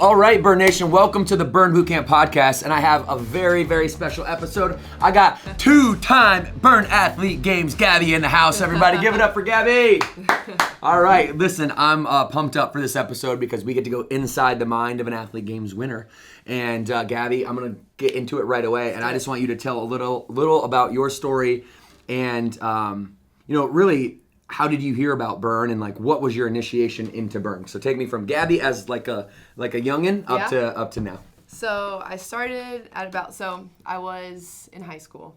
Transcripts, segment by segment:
All right, Burn Nation, welcome to the Burn Bootcamp podcast, and I have a very, very special episode. I got two-time Burn Athlete Games Gabi in the house. Everybody give it up for Gabi. All right, listen, I'm pumped up for this episode because we get to go inside the mind of an Athlete Games winner. And Gabi, I'm going to get into it right away, and I just want you to tell a little about your story and, really, how did you hear about Burn and what was your initiation into Burn? So take me from Gabi as like a youngin up to now. So I started at I was in high school,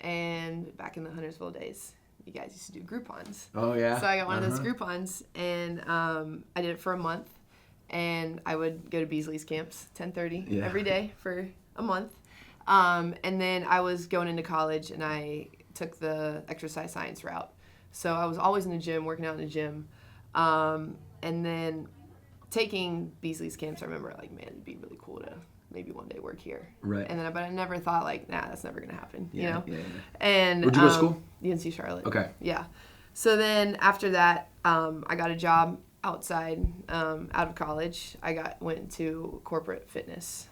and back in the Huntersville days, you guys used to do Groupons. Oh yeah. So I got one of those Groupons, and I did it for a month, and I would go to Beasley's camps 10:30 every day for a month, and then I was going into college, and I took the exercise science route. So I was always in the gym, working out in the gym. And then taking Beasley's camps, I remember it'd be really cool to maybe one day work here. Right. And then, but I never thought that's never going to happen, you know? Yeah. And where'd you go to school? UNC Charlotte. Okay. Yeah. So then after that, I got a job outside, out of college. I went to corporate fitness,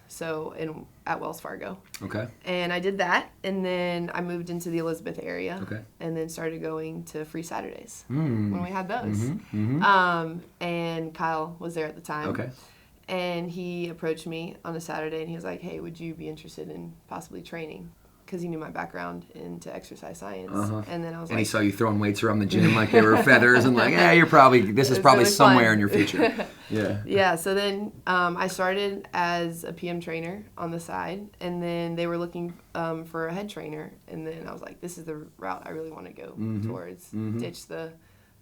at Wells Fargo. Okay. And I did that, and then I moved into the Elizabeth area. Okay. And then started going to free Saturdays when we had those. And Kyle was there at the time. Okay. And he approached me on a Saturday, and he was like, "Hey, would you be interested in possibly training?" Because he knew my background into exercise science. And then I was and he saw you throwing weights around the gym like they were feathers, and this is probably really somewhere fun in your future. Yeah. Yeah, so then I started as a PM trainer on the side, and then they were looking for a head trainer, and then I was like, this is the route I really want to go towards. Ditch the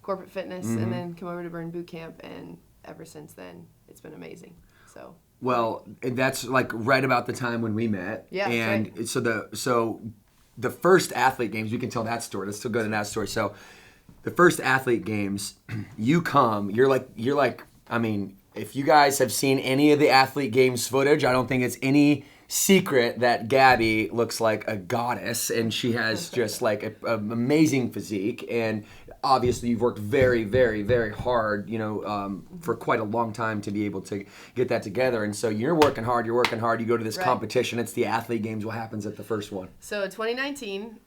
corporate fitness and then come over to Burn Bootcamp, and ever since then, it's been amazing. So. Well, that's right about the time when we met. Yeah, and right. so the first Athlete Games, we can tell that story. Let's still go to that story. So the first Athlete Games, you're like, I mean, if you guys have seen any of the Athlete Games footage, I don't think it's any secret that Gabi looks like a goddess, and she has just an amazing physique, and obviously you've worked very, very, very hard, for quite a long time to be able to get that together. And so you're working hard, you go to this competition, it's the Athlete Games. What happens at the first one? So 2019,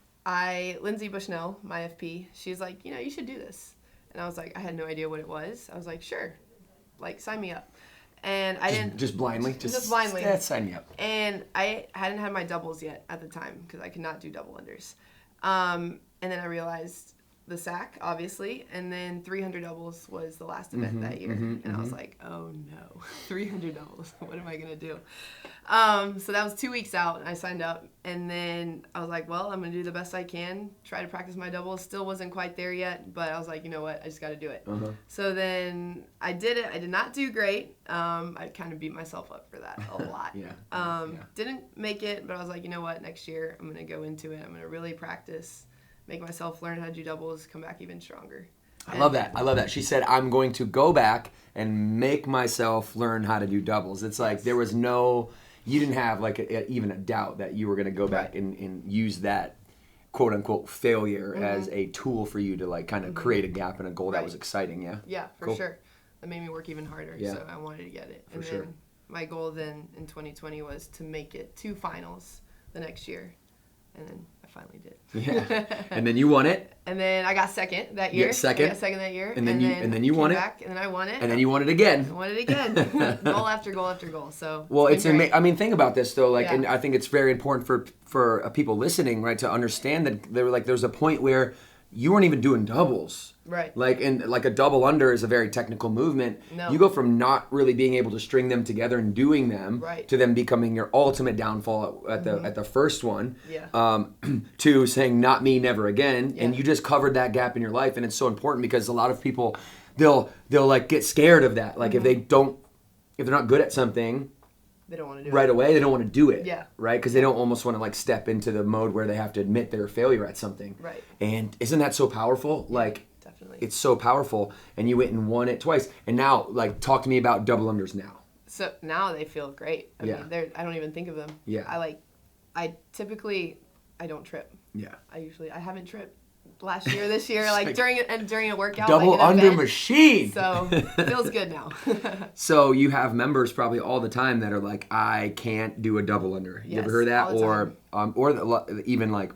Lindsay Bushnell, my FP, she's like, you should do this. And I was like, I had no idea what it was. I was like, sure, sign me up. And I didn't... Just blindly? Just blindly. Yeah, sign me up. And I hadn't had my doubles yet at the time because I could not do double unders. And then I realized the SAC, obviously, and then 300 doubles was the last event that year. I was like, oh no, 300 doubles. What am I going to do? So that was 2 weeks out, and I signed up. And then I was like, well, I'm going to do the best I can, try to practice my doubles. Still wasn't quite there yet, but I was like, you know what, I just got to do it. So then I did it. I did not do great. I kind of beat myself up for that a lot. Didn't make it, but I was like, you know what, next year I'm going to go into it. I'm going to really practice, make myself learn how to do doubles, come back even stronger. I love that. She said, I'm going to go back and make myself learn how to do doubles. It's like there was you didn't have even a doubt that you were going to go back and use that quote unquote failure as a tool for you to kind of create a gap and a goal that was exciting. Yeah. Yeah, for sure. That made me work even harder. Yeah. So I wanted to get it. For sure. Then my goal then in 2020 was to make it to finals the next year. And then I finally did. Yeah. And then you won it. And then I got second that year. I got second that year. And then you won it. Back, and then I won it. And then you won it again. I won it again. Goal after goal after goal. So. Well, it's amazing. I mean, think about this though. And I think it's very important for people listening, right, to understand that there's a point where you weren't even doing doubles. Right. A double under is a very technical movement. No. You go from not really being able to string them together and doing them to them becoming your ultimate downfall at the first one. Yeah. To saying not me, never again. Yeah. And you just covered that gap in your life, and it's so important because a lot of people they'll get scared of that. If they're not good at something, they don't want to do right away, they don't want to do it. Yeah. Right? Because they don't almost want to step into the mode where they have to admit their failure at something. Right. And isn't that so powerful? Definitely. It's so powerful. And you went and won it twice. And now, talk to me about double unders now. So now they feel great. I mean, I don't even think of them. Yeah. I typically, I don't trip. Yeah. I haven't tripped last year, this year, like during a workout. Double like an under event. machine. So it feels good now. So you have members probably all the time that are like, I can't do a double under. You Yes, ever heard that? all the time. Or even like,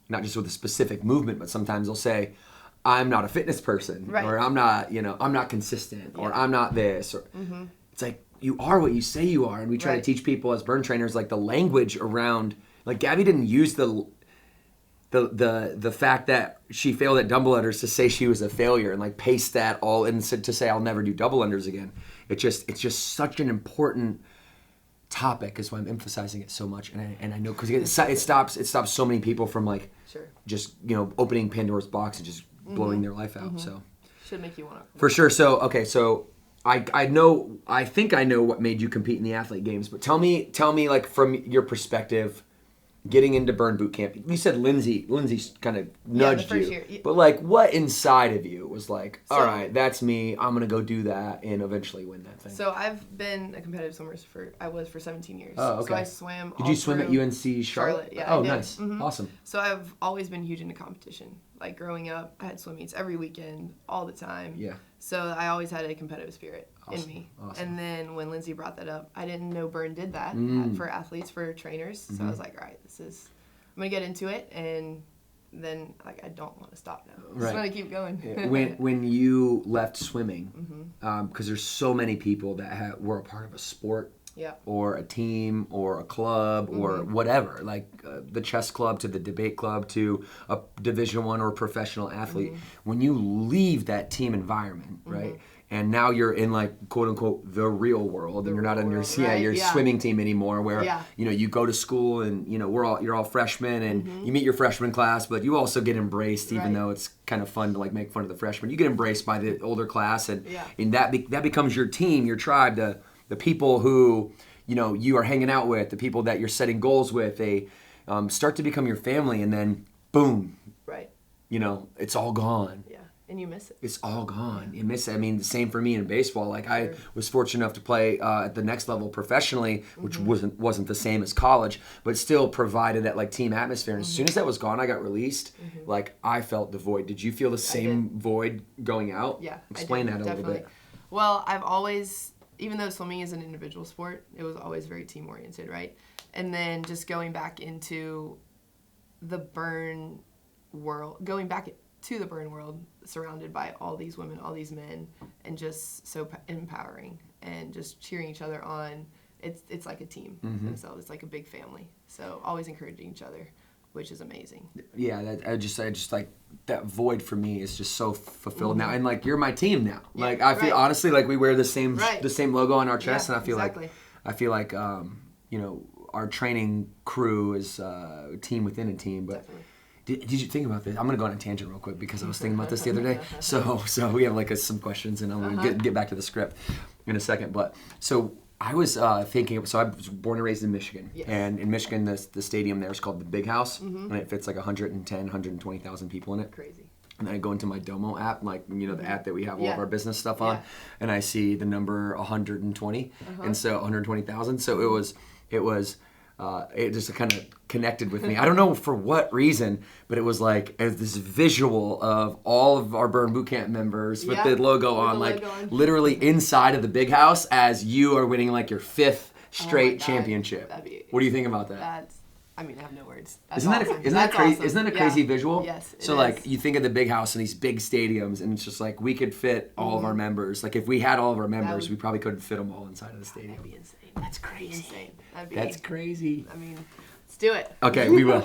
not just with a specific movement, but sometimes they'll say, I'm not a fitness person, Right. or I'm not consistent, or I'm not this, or it's like, you are what you say you are. And we try to Right. teach people as burn trainers, like the language around, like Gabi didn't use the fact that she failed at double unders to say she was a failure and like paste that all in to say I'll never do double unders again. It's just such an important topic, is why I'm emphasizing it so much. And I know because it stops so many people from like Sure. just opening Pandora's box and just blowing their life out. So Should make you want to. for sure. So okay, so I think I know what made you compete in the athlete games, but tell me like from your perspective, getting into burn boot camp. You said Lindsay kind of nudged the first you, year. but like what inside of you was like, all right, that's me. I'm gonna go do that and eventually win that thing. So I've been a competitive swimmer for 17 years. Oh, okay. So I swam. Did you swim at through UNC Charlotte? Yeah. Oh, I did. nice, awesome. So I've always been huge into competition. Like growing up, I had swim meets every weekend, all the time. Yeah. So I always had a competitive spirit in Awesome, me. awesome. And then when Lindsay brought that up, I didn't know burn did that for athletes, for trainers. So I was like, all right, I'm gonna get into it, and then like I don't want to stop now. I just want to keep going. when you left swimming, because there's so many people that were a part of a sport, or a team, or a club, or whatever, like the chess club to the debate club to a Division I or professional athlete. When you leave that team environment, right? And now you're in like quote unquote the real world, and you're not in your swimming team anymore. Where you go to school, and you're all freshmen, and you meet your freshman class, but you also get embraced, even though it's kind of fun to like make fun of the freshmen. You get embraced by the older class, and that becomes your team, your tribe, the people who you are hanging out with, the people that you're setting goals with. They start to become your family, and then boom, it's all gone. And you miss it. It's all gone. You miss it. I mean, the same for me in baseball. Like I was fortunate enough to play at the next level professionally, which wasn't the same as college, but still provided that like team atmosphere. And as soon as that was gone, I got released. Like I felt the void. Did you feel the same void going out? Yeah. Explain that a little bit. Well, I've always, even though swimming is an individual sport, it was always very team oriented, right? And then just going back into the burn world, to the burn world, surrounded by all these women, all these men, and just so empowering, and just cheering each other on. It's like a team themselves. It's like a big family. So always encouraging each other, which is amazing. Yeah, I just like that void for me is just so fulfilled now, and like you're my team now. Like I feel honestly like we wear the same logo on our chest, and I feel like our training crew is a team within a team, but. Definitely. Did you think about this? I'm going to go on a tangent real quick because I was thinking about this the other day. So we have like some questions, and I'm going to get back to the script in a second. But so I was thinking, so I was born and raised in Michigan. Yes. And in Michigan, the stadium there is called the Big House, and it fits like 120,000 people in it. Crazy. And then I go into my Domo app, like, the app that we have all of our business stuff on, and I see the number 120, and so 120,000. So it just kind of connected with me. I don't know for what reason, but it was like as this visual of all of our Burn Bootcamp members with the logo on, literally inside of the Big House as you are winning like your 5th straight championship. What do you think about that? I have no words. Isn't that crazy? Awesome. Isn't that a crazy visual? Yes. So like you think of the Big House and these big stadiums, and it's just like we could fit all of our members. Like if we had all of our members, we probably couldn't fit them all inside of the stadium. That'd be insane. That's crazy. Insane. That's crazy. Let's do it. Okay, we will.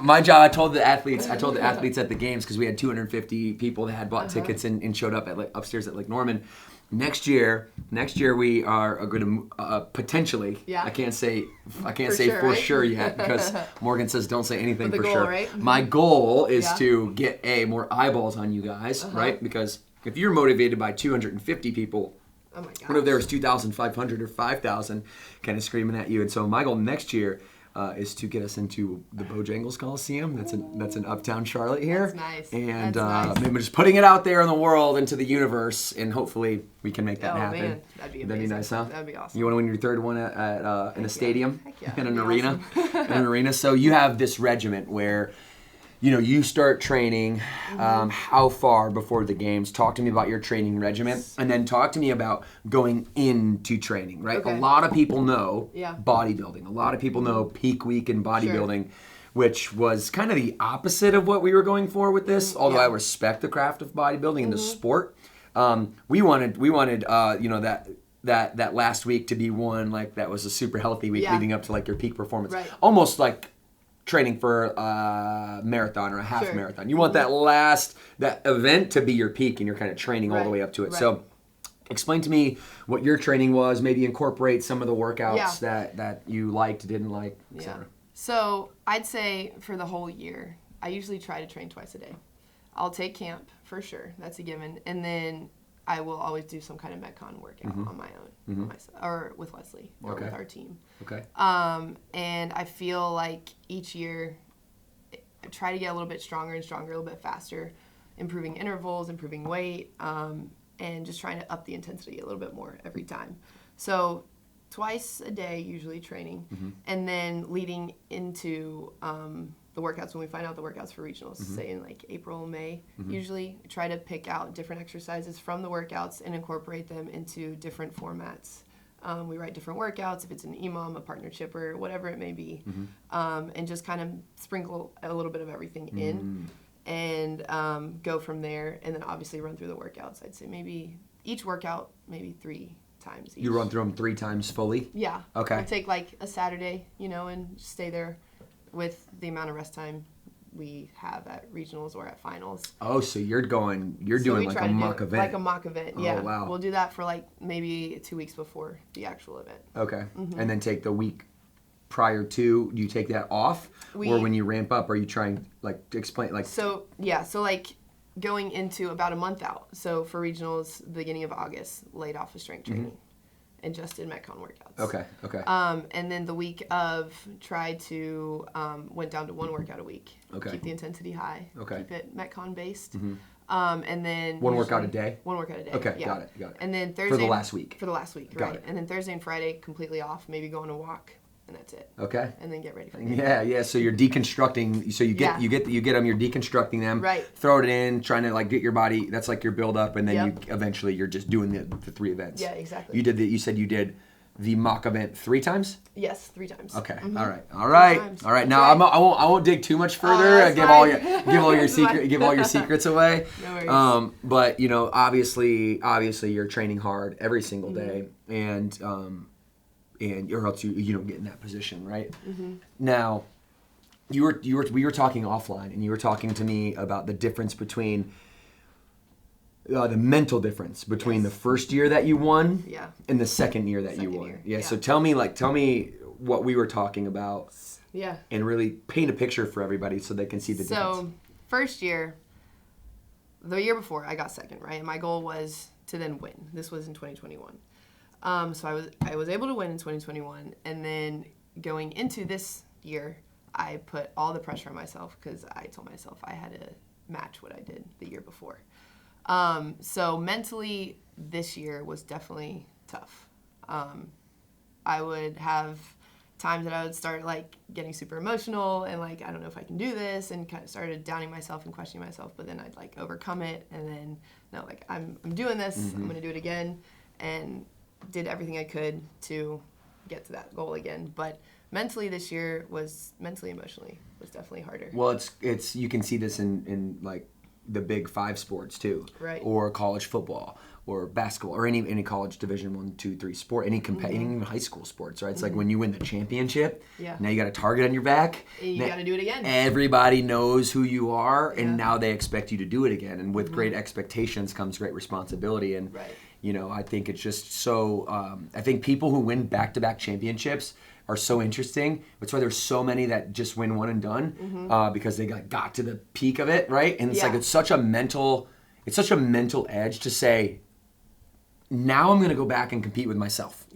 My job. I told the athletes at the games, because we had 250 people that had bought tickets and showed up at upstairs at Lake Norman. Next year we are going to potentially. Yeah. I can't say for sure yet, because Morgan says don't say anything for sure. Right? My goal is to get more eyeballs on you guys, right? Because if you're motivated by 250 people. Oh my gosh. What if there was 2,500 or 5,000 kind of screaming at you? And so my goal next year is to get us into the Bojangles Coliseum. That's in Uptown Charlotte here. That's nice. And maybe we're just putting it out there in the world, into the universe, and hopefully we can make that happen. Man. That'd be amazing. That'd be nice, huh? That'd be awesome. You want to win your 3rd one in a stadium? Heck yeah. In an arena? In an arena. So you have this regiment where you start training. How far before the games? Talk to me about your training regimen, and then talk to me about going into training, right? Okay. A lot of people know Yeah. bodybuilding. A lot of people know peak week in bodybuilding, which was kind of the opposite of what we were going for with this, although I respect the craft of bodybuilding and the sport. We wanted that last week to be one like that was a super healthy week leading up to like your peak performance. Right. Almost like training for a marathon or a half marathon. You want that event to be your peak, and you're kind of training all the way up to it. Right. So explain to me what your training was, maybe incorporate some of the workouts that you liked, didn't like, etc. So I'd say for the whole year, I usually try to train twice a day. I'll take camp for sure, that's a given, and then I will always do some kind of Metcon workout on my own, or with Wesley, or with our team. Okay. And I feel like each year I try to get a little bit stronger and stronger, a little bit faster, improving intervals, improving weight, and just trying to up the intensity a little bit more every time. So twice a day usually training, and then leading into the workouts, when we find out the workouts for regionals, say in like April, May, usually try to pick out different exercises from the workouts and incorporate them into different formats. We write different workouts, if it's an EMOM, a partner chipper, whatever it may be, and just kind of sprinkle a little bit of everything in, and go from there, and then obviously run through the workouts. I'd say maybe each workout, maybe 3 times each. You run through them 3 times fully? Yeah. Okay. I take like a Saturday, and stay there with the amount of rest time we have at regionals or at finals. Oh, so you're doing like a mock event. Like a mock event, yeah. Oh, wow. We'll do that for like maybe 2 weeks before the actual event. Okay. And then take the week prior to, do you take that off? Or when you ramp up, are you trying, like, to explain, like... So like going into about a month out. So for regionals, beginning of August, laid off of strength training. And just did Metcon workouts. Okay. And then the week of, tried to, went down to 1 workout a week. Okay. Keep the intensity high. Okay. Keep it Metcon based. And then... One workout a day? 1 workout a day. Okay, yeah. got it. And then Thursday... For the last week? For the last week, got right. It. And then Thursday and Friday, completely off, maybe go on a walk, and that's it. Okay. And then get ready for the game. Yeah. So you're deconstructing. So you get them. You're deconstructing them. Right. Throw it in, trying to like get your body. That's like your build up, and then eventually you're just doing the 3 events. Yeah, exactly. You said you did the mock event 3 times. Yes, 3 times. Okay. All right. Now I won't dig too much further. Give all your secrets away. No worries. But obviously you're training hard every single day, and you're else you get in that position, right? Now, we were talking offline, and you were talking to me about the difference between the mental difference between the first year that you won and the second year that you won. Yeah. So tell me what we were talking about. Yeah. And really paint a picture for everybody so they can see the difference. So first year, the year before, I got second, right? And my goal was to then win. This was in 2021. So I was able to win in 2021, and then going into this year, I put all the pressure on myself because I told myself I had to match what I did the year before. So mentally, this year was definitely tough. I would have times that I would start like getting super emotional and like, I don't know if I can do this, and kind of started doubting myself and questioning myself, but then I'd like overcome it, and then no, like I'm doing this, I'm going to do it again, and did everything I could to get to that goal again. But mentally this year emotionally was definitely harder. Well, it's you can see this in like the big 5 sports too, right? Or college football, or basketball, or any college Division 1, 2, 3 sport, any even high school sports, right? It's like when you win the championship, now you got a target on your back. You got to do it again. Everybody knows who you are, and now they expect you to do it again. And with great expectations comes great responsibility. And I think it's just so. I think people who win back-to-back championships are so interesting. That's why there's so many that just win one and done, because they got to the peak of it, right? And it's like it's such a mental edge to say, now I'm going to go back and compete with myself.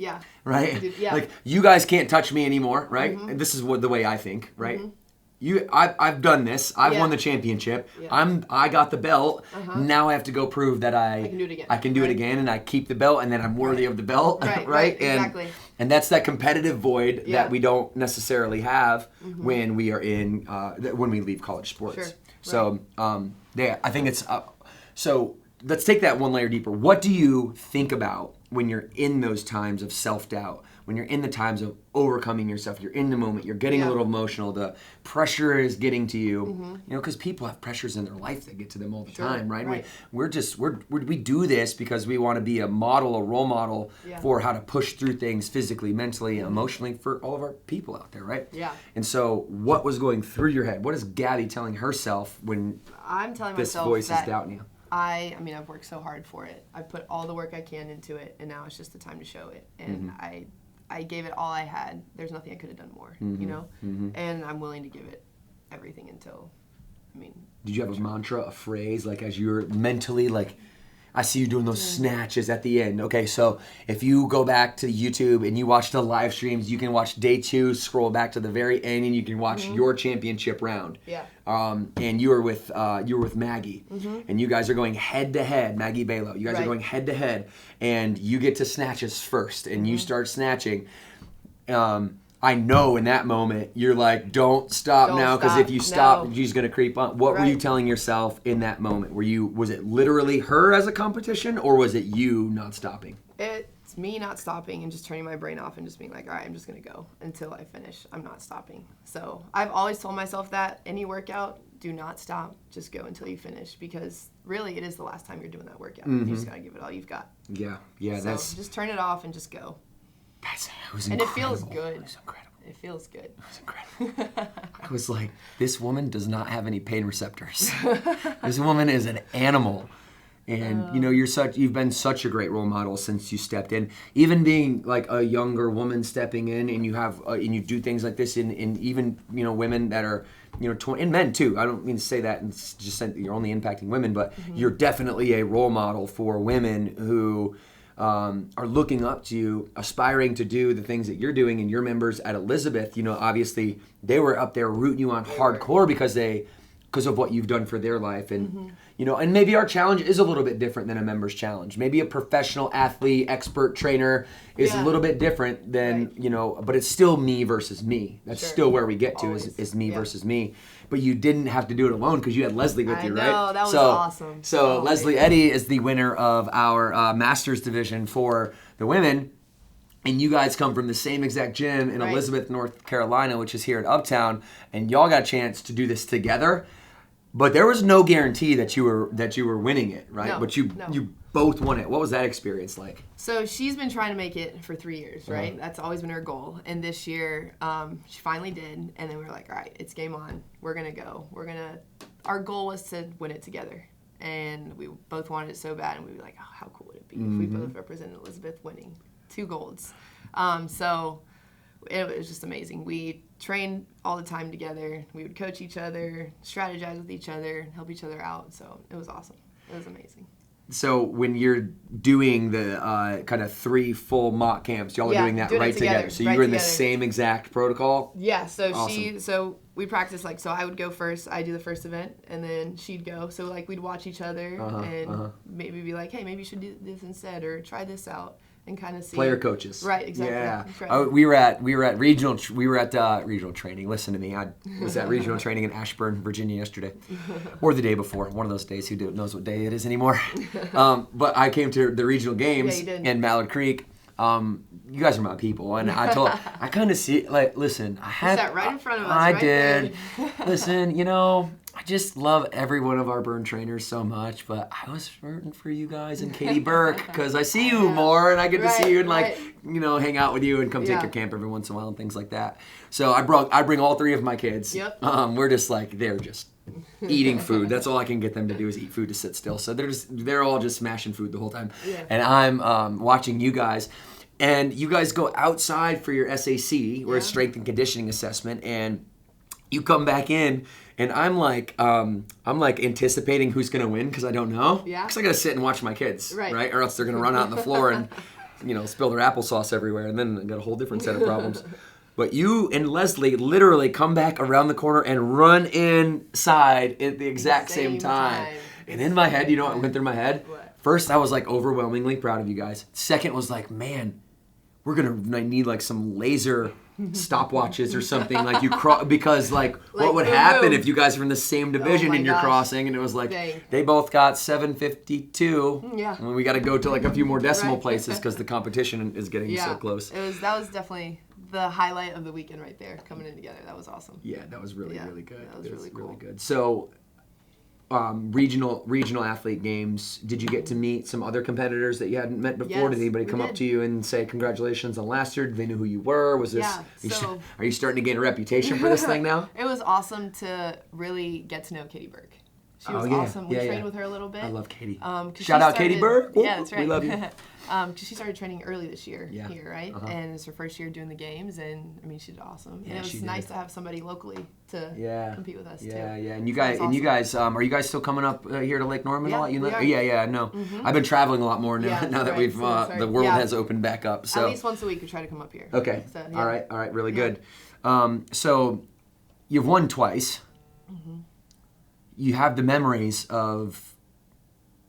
Right? Yeah. Like, you guys can't touch me anymore, right? And this is the way I think, right? I've done this. I've Yeah. won the championship. Yeah. I got the belt. Now I have to go prove that I can do it again. I can do it again, and I keep the belt, and then I'm worthy of the belt. Right, exactly. And that's that competitive void Yeah. that we don't necessarily have when we are in when we leave college sports. Sure. So I think it's so. Let's take that one layer deeper. What do you think about when you're in those times of self-doubt? When you're in the times of overcoming yourself, you're in the moment, you're getting a little emotional, the pressure is getting to you, because people have pressures in their life that get to them all the time, right? We do this because we want to be a model, a role model for how to push through things physically, mentally, emotionally for all of our people out there, right? Yeah. And so what was going through your head? What is Gabi telling herself when I'm telling this myself voice that is doubting you? I mean, I've worked so hard for it. I've put all the work I can into it, and now it's just the time to show it. And I gave it all I had. There's nothing I could have done more, And I'm willing to give it everything until, Did you have a mantra, a phrase, like as you're mentally, like, I see you doing those snatches at the end. Okay, so if you go back to YouTube and you watch the live streams, you can watch day 2, scroll back to the very end, and you can watch your championship round. Yeah. And you were with Maggie, and you guys are going head to head. Maggie Balo, you guys are going head to head, and you get to snatches first, and you start snatching. I know in that moment you're like, don't stop now, because if you stop, she's gonna creep on. What were you telling yourself in that moment? Was it literally her as a competition, or was it you not stopping? It's me not stopping and just turning my brain off and just being like, all right, I'm just gonna go until I finish. I'm not stopping. So I've always told myself that any workout, do not stop, just go until you finish, because really it is the last time you're doing that workout. You just gotta give it all you've got. Yeah, so that's. Just turn it off and just go. It was incredible. And it feels good. It was incredible. It feels good. It was incredible. I was like, this woman does not have any pain receptors. This woman is an animal. And you've been such a great role model since you stepped in. Even being like a younger woman stepping in, and you have and you do things like this in even women that are 20, and men too. I don't mean to say that and just say that you're only impacting women, but you're definitely a role model for women who are looking up to you, aspiring to do the things that you're doing. And your members at Elizabeth, obviously they were up there rooting you on hardcore because of what you've done for their life. And and maybe our challenge is a little bit different than a member's challenge. Maybe a professional athlete, expert trainer is a little bit different than but it's still me versus me. That's still where we get to is me versus me. But you didn't have to do it alone because you had Leslie with you, right? I know, that was awesome. So Leslie Eddy is the winner of our Masters division for the women. And you guys come from the same exact gym in Elizabeth, North Carolina, which is here at Uptown, and y'all got a chance to do this together. But there was no guarantee that you were winning it, right? No, but you both won it. What was that experience like? So she's been trying to make it for 3 years, right? That's always been her goal. And this year, she finally did. And then we were like, all right, it's game on. We're gonna go. Our goal was to win it together, and we both wanted it so bad. And we were like, oh, how cool would it be if we both represented Elizabeth winning 2 golds? So it was just amazing. We trained all the time together. We would coach each other, strategize with each other, help each other out. So it was awesome. It was amazing. So when you're doing the kind of 3 full mock camps, y'all are doing that right together. So you were in the same exact protocol? Yeah. So awesome. We practiced so I would go first. I do the first event, and then she'd go. So we'd watch each other and maybe be like, hey, maybe you should do this instead, or try this out. And kind of see player coaches, right? Exactly. Yeah, right. We were at regional training. Listen to me. I was at regional training in Ashburn, Virginia yesterday, or the day before. One of those days. Who knows what day it is anymore? But I came to the regional games in Mallard Creek. You guys are my people, and I kind of see listen. You sat right in front of us. I did. Listen, I just love every one of our burn trainers so much, but I was rooting for you guys and Katie Burke because I see you more, and I get to see you and hang out with you and come take your camp every once in a while and things like that. So I bring all 3 of my kids. Yep. We're just they're just eating food. That's all I can get them to do is eat food to sit still. So they're all just smashing food the whole time, and I'm watching you guys. And you guys go outside for your SAC, or a strength and conditioning assessment, and you come back in, and I'm like anticipating who's gonna win because I don't know. Yeah. Because I gotta sit and watch my kids, right? Or else they're gonna run out on the floor and spill their applesauce everywhere, and then I got a whole different set of problems. But you and Leslie literally come back around the corner and run inside at the exact same time. And in my head, you know what went through my head? What? First, I was like overwhelmingly proud of you guys. Second was like, man, we're gonna need like some laser stopwatches or something, like you because like what would happen if you guys were in the same division and you're crossing, and it was like they both got 752. Yeah. And we got to go to like a few more decimal places because the competition is getting so close. That was definitely the highlight of the weekend right there, coming in together. That was awesome. Yeah, that was really good. That was really cool. Really good. So regional athlete games, did you get to meet some other competitors that you hadn't met before? Yes, did anybody come up to you and say congratulations on last year? Did they know who you were? Was this are you starting to gain a reputation for this thing now? It was awesome to really get to know Katie Burke. She was awesome. We trained with her a little bit. I love Katie. Shout out Katie Burke. Yeah, that's right. We love you. Because she started training early this year here, right? Uh-huh. And it's her first year doing the games, and I mean, she did awesome. Yeah, and it was nice to have somebody locally to compete with us too. Yeah. And you guys, are you guys still coming up here to Lake Norman a lot? We are. Yeah. No, I've been traveling a lot more now. Now that we've the world has opened back up. So at least once a week we try to come up here. Okay. So, All right. Really good. So you've won twice. Mm-hmm. You have the memories of.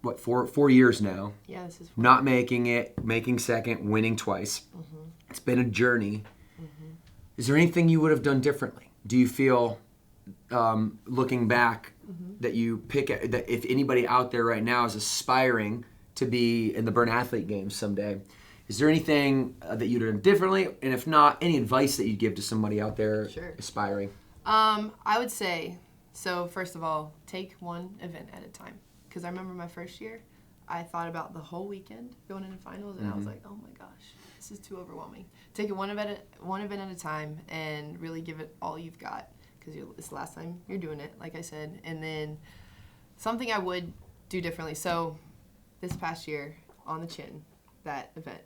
What, 4 years now? Yeah, this is 4. Not making it, making second, winning twice. Mm-hmm. It's been a journey. Mm-hmm. Is there anything you would have done differently? Do you feel, looking back, that you that if anybody out there right now is aspiring to be in the Burn Athlete Games someday, is there anything that you'd have done differently? And if not, any advice that you'd give to somebody out there aspiring? I would say, so first of all, take one event at a time. Because I remember my first year, I thought about the whole weekend going into finals, and I was like, oh my gosh, this is too overwhelming. Take it one event at a time and really give it all you've got, because it's the last time you're doing it, like I said. And then something I would do differently. So this past year on the chin, that event,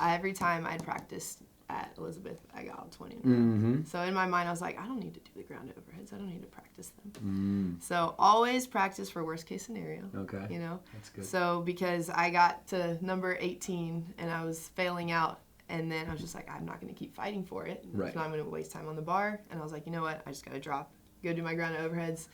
every time I'd practiced at Elizabeth, I got all 20 in a row. So in my mind, I was like, I don't need to do the ground overheads. I don't need to practice them. So always practice for worst case scenario. Okay. You know? That's good. So because I got to number 18 and I was failing out, and then I was just like, I'm not going to keep fighting for it. Right. If not, I'm going to waste time on the bar. And I was like, you know what? I just got to go do my ground overheads.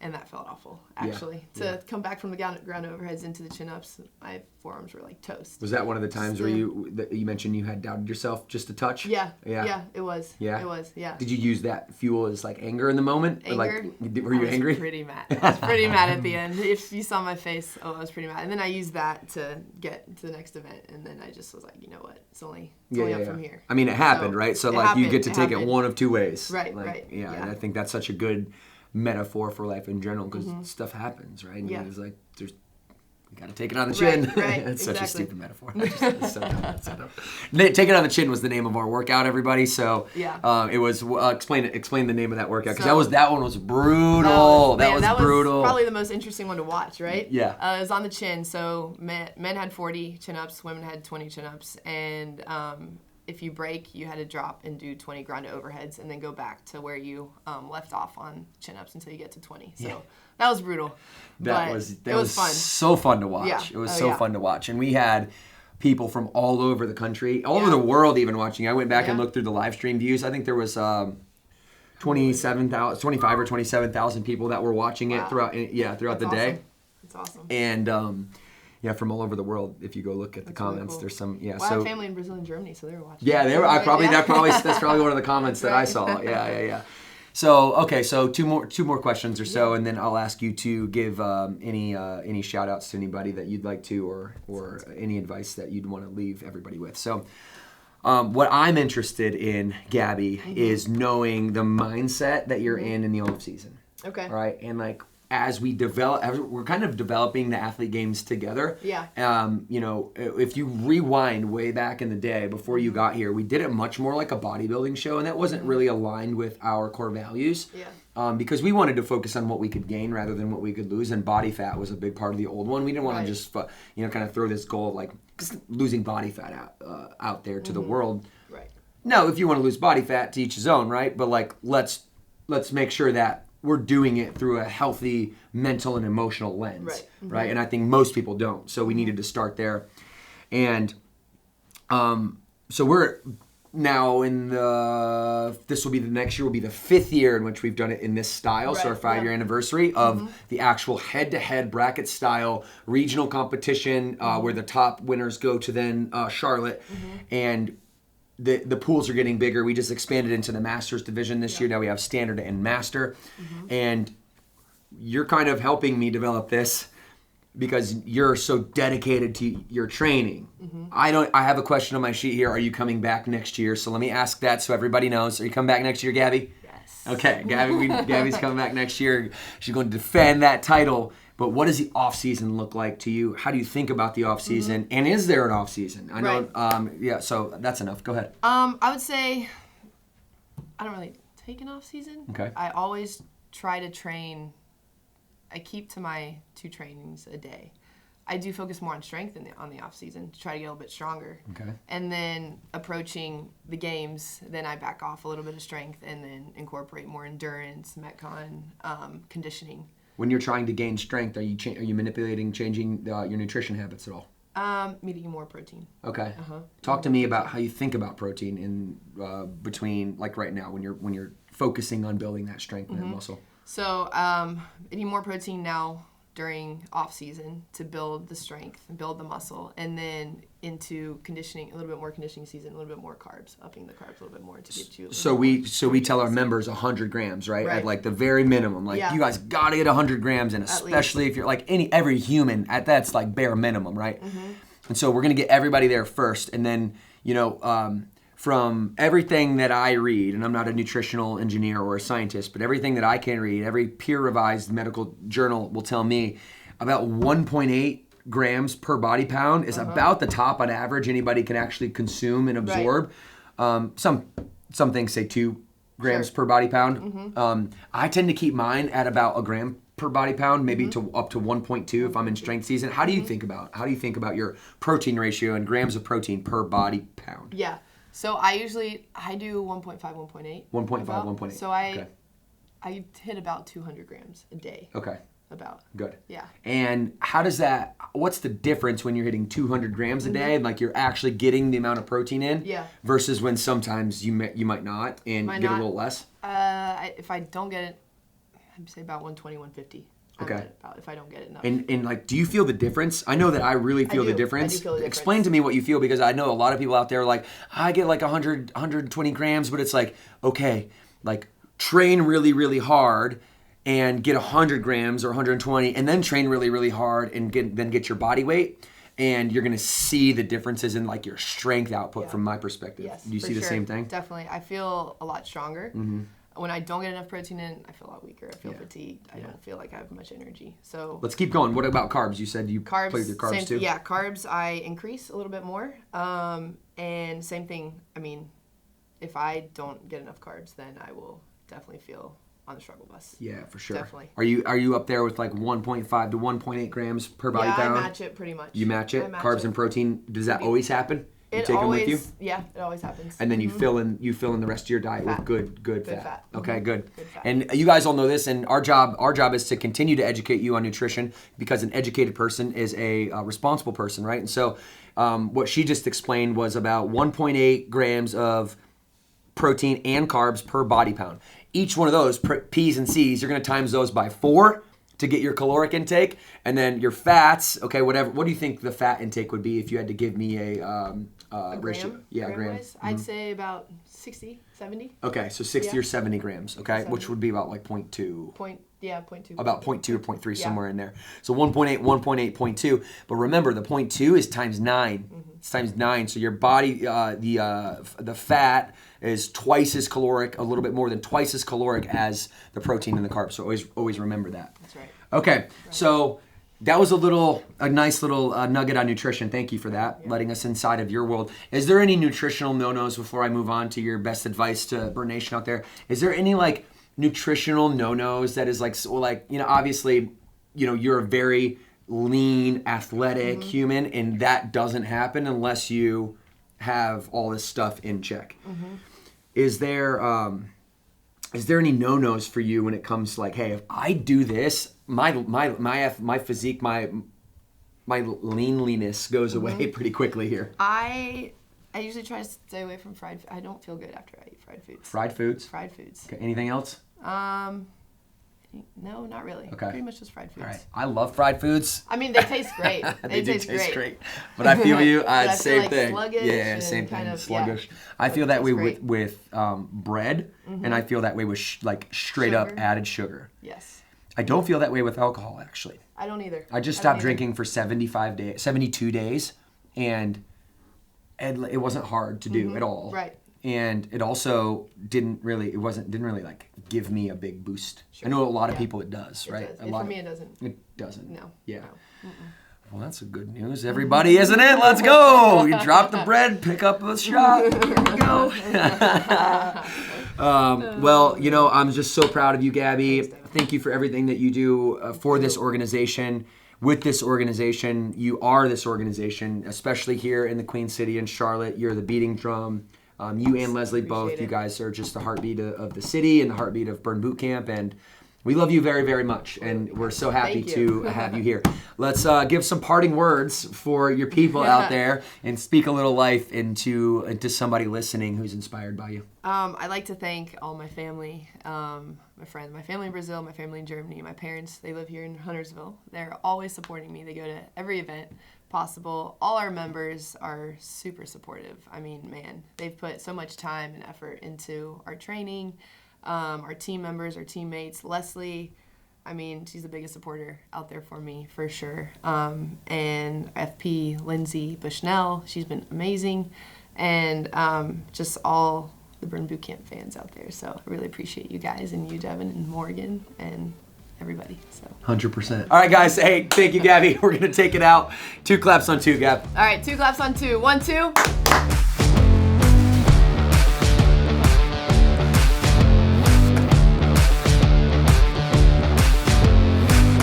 And that felt awful, actually. To come back from the ground overheads into the chin-ups, my forearms were like toast. Was that one of the times where you mentioned you had doubted yourself just a touch? Yeah, it was. Yeah? It was, yeah. Did you use that fuel as like anger in the moment? Anger? Were you angry? I was pretty mad. I was pretty mad at the end. If you saw my face, I was pretty mad. And then I used that to get to the next event, and then I just was like, you know what? It's only up from here. I mean, it happened, right? So like you get to take it one of two ways. Right, like, right. Yeah, and I think that's such a good metaphor for life in general, because stuff happens, right? And it's like you got to take it on the chin. Right, It's such a stupid metaphor. It's so dumb. Take it on the chin was the name of our workout, everybody. So it was explain the name of that workout, because that one was brutal. That was brutal. Was probably the most interesting one to watch, right? Yeah. It was on the chin. So men had 40 chin-ups, women had 20 chin-ups, and if you break, you had to drop and do 20 ground overheads and then go back to where you left off on chin-ups until you get to 20. So that was brutal. That was fun. So fun to watch. Yeah. It was fun to watch. And we had people from all over the country, all over the world even watching. I went back and looked through the live stream views. I think there was 25 or 27,000 people that were watching it throughout the day. That's awesome. And from all over the world. If you go look at the comments, really cool. there's some. Well, I have family in Brazil and Germany, so they were watching. Yeah, they were. That's probably one of the comments that I saw. Yeah. So two more questions or so, and then I'll ask you to give any shout outs to anybody that you'd like to, or any advice that you'd want to leave everybody with. So. What I'm interested in, Gabby, is knowing the mindset that you're in the off season. Okay. Right, and like. As we're kind of developing the athlete games together. Yeah. If you rewind way back in the day before you got here, we did it much more like a bodybuilding show, and that wasn't really aligned with our core values. Yeah. Because we wanted to focus on what we could gain rather than what we could lose, and body fat was a big part of the old one. We didn't want to just kind of throw this goal of like just losing body fat out there to the world. Right. No, if you want to lose body fat, to each his own, right? But like let's make sure that we're doing it through a healthy mental and emotional lens, right? And I think most people don't. So we needed to start there. And so we're now this will be the next year will be the 5th year in which we've done it in this style. So our 5-year anniversary of the actual head-to-head bracket style regional competition where the top winners go to then Charlotte. And the pools are getting bigger. We just expanded into the Masters division this year. Now we have Standard and Master. And you're kind of helping me develop this because you're so dedicated to your training. I have a question on my sheet here. Are you coming back next year? So let me ask that so everybody knows. Are you coming back next year, Gabi? Yes. Okay, Gabi's coming back next year. She's going to defend that title. But what does the off season look like to you? How do you think about the off season? And is there an off season? I know. So that's enough. Go ahead. I would say I don't really take an off season. Okay. I always try to train. I keep to my 2 trainings a day. I do focus more on strength on the off season to try to get a little bit stronger. Okay. And then approaching the games, then I back off a little bit of strength and then incorporate more endurance, metcon, conditioning. When you're trying to gain strength, are you changing your nutrition habits at all? Eating more protein. Okay. Talk to me about how you think about protein in between, like right now, when you're focusing on building that strength and that muscle. So, eating more protein now during off season to build the strength and build the muscle, and then into conditioning, a little bit more conditioning season, a little bit more carbs, upping the carbs a little bit more to get you. So we tell our members 100 grams, right? At like the very minimum. Like you guys gotta get 100 grams in, especially if you're like every human that's like bare minimum, right? And so we're gonna get everybody there first, and then from everything that I read, and I'm not a nutritional engineer or a scientist, but everything that I can read, every peer-revised medical journal will tell me about 1.8 grams per body pound is about the top on average anybody can actually consume and absorb. Some things say 2 grams per body pound. I tend to keep mine at about a gram per body pound, maybe to up to 1.2 if I'm in strength season. How do you think about your protein ratio and grams of protein per body pound? Yeah. So I do 1.5, 1.8. 1.5, 1.8. So I hit about 200 grams a day. Okay. About. Good. Yeah. And what's the difference when you're hitting 200 grams a day and like you're actually getting the amount of protein in versus when sometimes you might not and get a little less? If I don't get it, I'd say about 120, 150. Okay. About if I don't get it enough. And like, do you feel the difference? I know that I really feel the difference. I do feel the difference. Explain to me what you feel, because I know a lot of people out there are like, I get like 100, 120 grams, but it's like, okay, like train really, really hard and get 100 grams or 120 and then train really, really hard and get your body weight. And you're going to see the differences in like your strength output from my perspective. Yes, do you see the same thing? Definitely. I feel a lot stronger. When I don't get enough protein in, I feel a lot weaker. I feel fatigued. I don't feel like I have much energy. So let's keep going. What about carbs? You said you play with your carbs too. Yeah, carbs I increase a little bit more. And same thing. I mean, if I don't get enough carbs, then I will definitely feel on the struggle bus. Yeah, for sure. Definitely. Are you up there with like 1.5 to 1.8 grams per body pound? I match it pretty much. You match it? Carbs and protein. Does that always happen? You take them with you? Yeah, it always happens. And then you fill in the rest of your diet with good fat. Okay, good. Fat. And you guys all know this, and our job is to continue to educate you on nutrition, because an educated person is a responsible person, right? And so what she just explained was about 1.8 grams of protein and carbs per body pound. Each one of those, P's and C's, you're going to times those by 4 to get your caloric intake, and then your fats. Okay, whatever. What do you think the fat intake would be if you had to give me a ratio? Gram? Yeah, gram. I'd say about 60, 70. Okay, so 60 or 70 grams. Okay, which would be about like 0.2. 0.2. About 0.2 or 0.3, somewhere in there. So 1.8, 1.8, 0.2. But remember, the 0.2 is times 9. It's times 9. So your body, the fat is twice as caloric, a little bit more than twice as caloric as the protein and the carbs. So always remember that. That's right. Okay, so that was a nice little nugget on nutrition. Thank you for that, letting us inside of your world. Is there any nutritional no-nos before I move on to your best advice to Burn Nation out there? Is there any like nutritional no-nos that is like obviously, you're a very lean, athletic human, and that doesn't happen unless you have all this stuff in check. Is there any no-nos for you when it comes to like, hey, if I do this, my physique, my leanliness goes away pretty quickly here? I I usually try to stay away from fried. I don't feel good after I eat fried foods. Fried foods? Fried foods. Okay, anything else? No, not really. Okay. Pretty much just fried foods. All right. I love fried foods. I mean, they taste great. They do taste great. But I feel you. Same thing. Yeah, same thing. kind of, sluggish. Yeah. I feel that way great. with bread, and I feel that way with straight up added sugar. Yes. I don't feel that way with alcohol, actually. I don't either. I just stopped drinking for 72 days, and it wasn't hard to do at all. Right. And it also didn't really like give me a big boost. Sure. I know a lot of people it does, It right? does. For me, it doesn't. It doesn't. No. Yeah. No. Well, that's a good news, everybody, isn't it? Let's go. You drop the bread, pick up a shot. Here we go. Well, you know, I'm just so proud of you, Gabi. Thank you for everything that you do for this organization. With this organization, you are this organization, especially here in the Queen City in Charlotte. You're the beating drum. You and Leslie both. You guys are just the heartbeat of the city and the heartbeat of Burn Boot Camp, and we love you very, very much, and we're so happy to have you here. Let's give some parting words for your people out there and speak a little life into somebody listening who's inspired by you. I'd like to thank all my family, my friends, my family in Brazil, my family in Germany, my parents. They live here in Huntersville. They're always supporting me. They go to every event possible. All our members are super supportive. I mean, man, they've put so much time and effort into our training. Our team members, our teammates, Leslie, I mean, she's the biggest supporter out there for me, for sure. And FP, Lindsay Bushnell, she's been amazing. And just all the Burn Boot Camp fans out there. So I really appreciate you guys and you, Devin, and Morgan, and everybody. So 100%. All right, guys. Hey, thank you, Gabi. We're going to take it out. 2 claps on 2, Gab. All right, 2 claps on 2. 1, 2.